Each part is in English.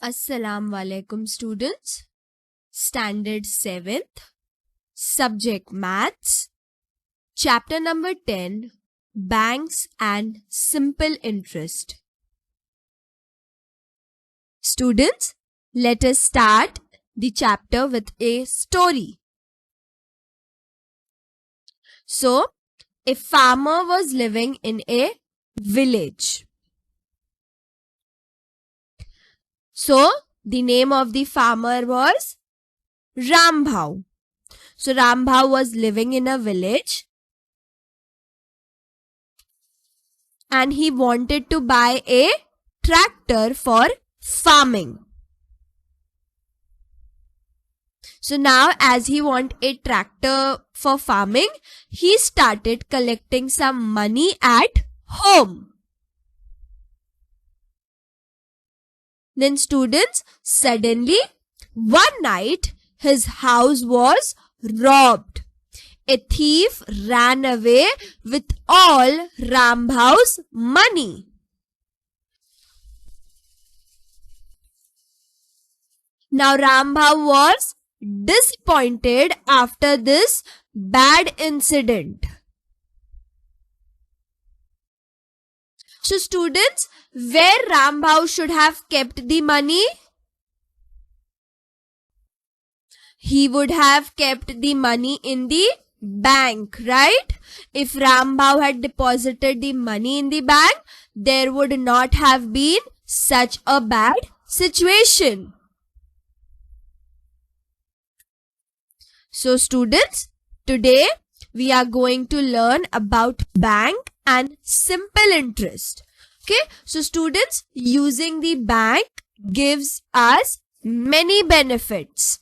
Assalamu alaikum students. Standard 7th. Subject Maths. Chapter number 10. Banks and Simple Interest. Students, let us start the chapter with a story. So, a farmer was living in a village. So, the name of the farmer was Rambhau. So, Rambhau was living in a village and he wanted to buy a tractor for farming. So, now as he want a tractor for farming, he started collecting some money at home. Then students, suddenly one night his house was robbed. A thief ran away with all Rambhau's money. Now Rambhau was disappointed after this bad incident. So students, where Rambhau should have kept the money? He would have kept the money in the bank, right? If Rambhau had deposited the money in the bank, there would not have been such a bad situation. So students, today we are going to learn about bank and simple interest. Okay, so students, using the bank gives us many benefits.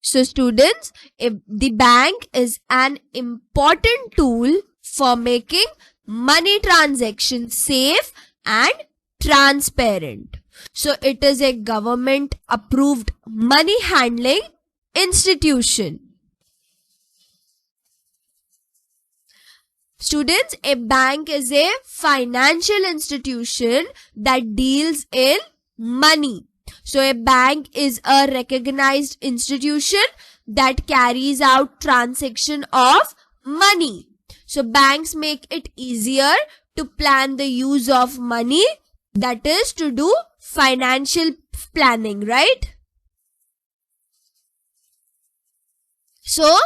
So students, the bank is an important tool for making money transactions safe and transparent. So it is a government approved money handling institution. Students, a bank is a financial institution that deals in money. So a bank is a recognized institution that carries out transaction of money. So banks make it easier to plan the use of money, that is to do financial planning, right? So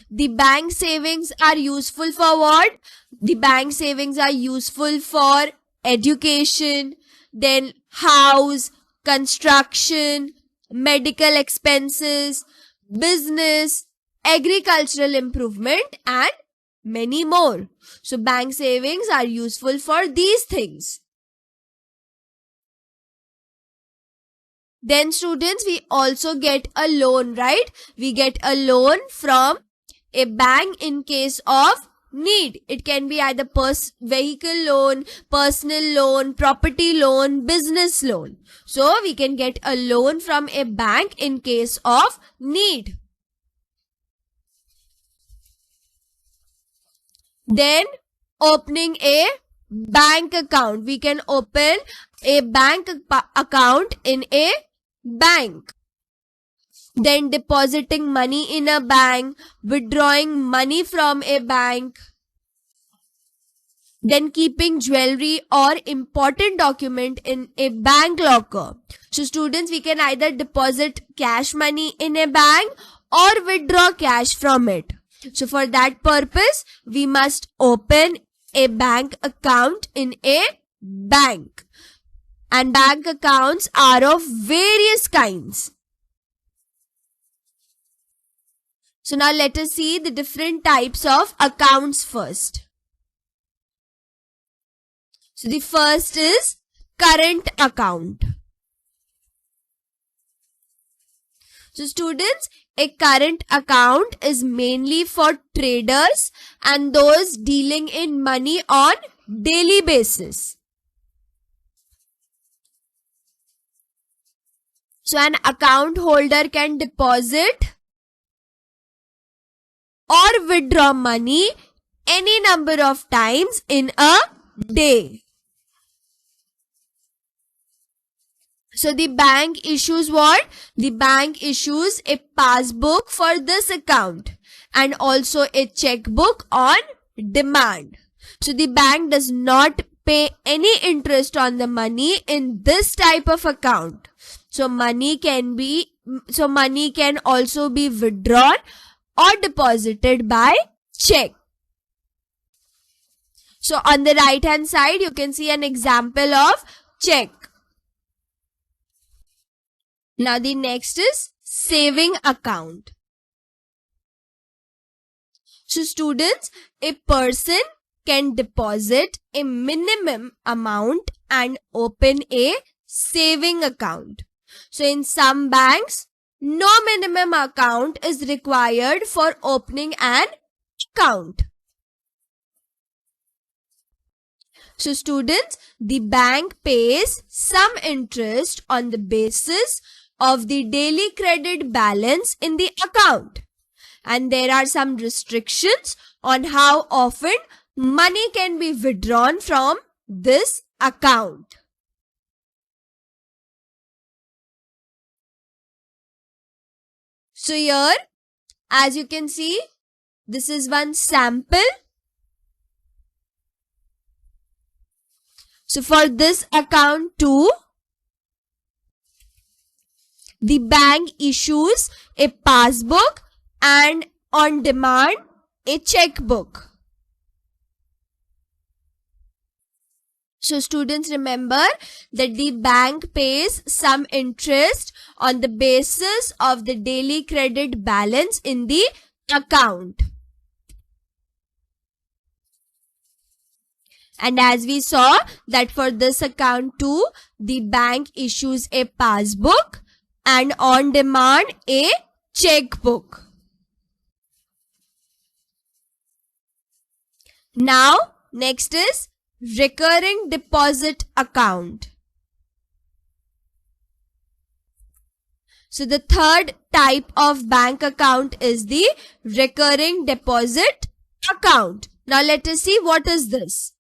the bank savings are useful for what? The bank savings are useful for education, then house, construction, medical expenses, business, agricultural improvement and many more. So bank savings are useful for these things. Then students, we also get a loan, right? We get a loan from a bank in case of need. It can be either vehicle loan, personal loan, property loan, business loan. So we can get a loan from a bank in case of need. Then opening a bank account. We can open a bank account in a bank. Then depositing money in a bank, withdrawing money from a bank, then keeping jewelry or important document in a bank locker. So students, we can either deposit cash money in a bank or withdraw cash from it. So for that purpose, we must open a bank account in a bank. And bank accounts are of various kinds. So now let us see the different types of accounts first. So the first is current account. So students, a current account is mainly for traders and those dealing in money on daily basis. So an account holder can deposit or withdraw money any number of times in a day. So the bank issues what? The bank issues a passbook for this account and also a checkbook on demand. So the bank does not pay any interest on the money in this type of account. So money can also be withdrawn or deposited by check. So on the right hand side, you can see an example of check. Now the next is saving account. So students, a person can deposit a minimum amount and open a saving account. So in some banks, no minimum account is required for opening an account. So students, the bank pays some interest on the basis of the daily credit balance in the account. And there are some restrictions on how often money can be withdrawn from this account. So here, as you can see, this is one sample. So for this account too, the bank issues a passbook and on demand a checkbook. So students, remember that the bank pays some interest on the basis of the daily credit balance in the account. And as we saw that for this account too, the bank issues a passbook and on demand a checkbook. Now, next is recurring deposit account. So the third type of bank account is the recurring deposit account. Now let us see what is this.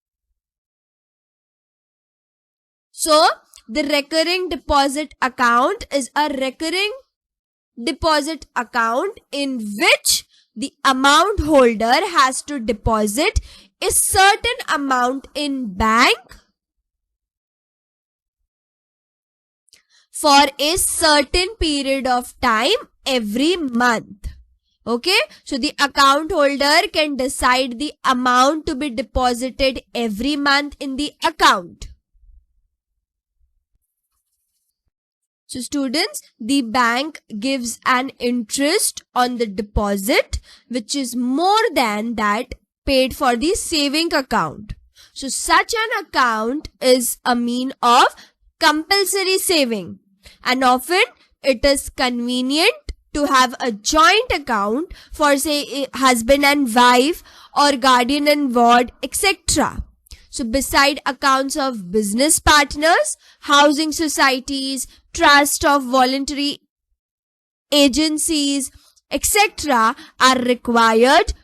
So the recurring deposit account is a recurring deposit account in which the amount holder has to deposit a certain amount in bank for a certain period of time every month. Okay, so the account holder can decide the amount to be deposited every month in the account. So students, the bank gives an interest on the deposit which is more than that paid for the saving account. So such an account is a mean of compulsory saving, and often it is convenient to have a joint account for say a husband and wife or guardian and ward, etc. So beside accounts of business partners, housing societies, trust of voluntary agencies, etc. are required